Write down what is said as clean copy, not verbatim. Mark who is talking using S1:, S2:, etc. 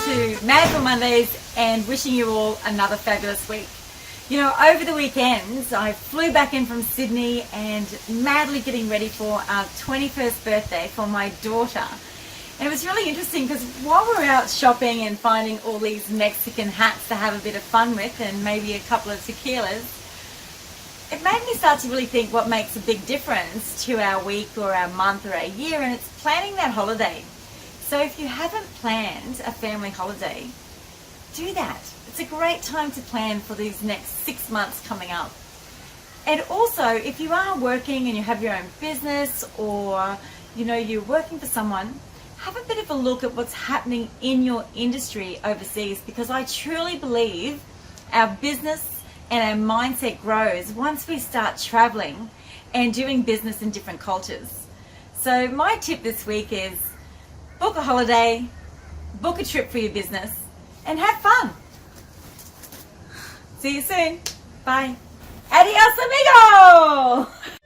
S1: to Magical Mondays and wishing you all another fabulous week. You know, over the weekend, I flew back in from Sydney and madly getting ready for our 21st birthday for my daughter. And it was really interesting because while we were out shopping and finding all these Mexican hats to have a bit of fun with and maybe a couple of tequilas, it made me start to really think what makes a big difference to our week or our month or our year, and it's planning that holiday. So if you haven't planned a family holiday, do that. It's a great time to plan for these next 6 months coming up. And also, if you are working and you have your own business, or you're working for someone, have a bit of a look at what's happening in your industry overseas, because I truly believe our business and our mindset grows once we start traveling and doing business in different cultures. So my tip this week is book a holiday, book a trip for your business, and have fun. See you soon. Bye. Adios, amigo!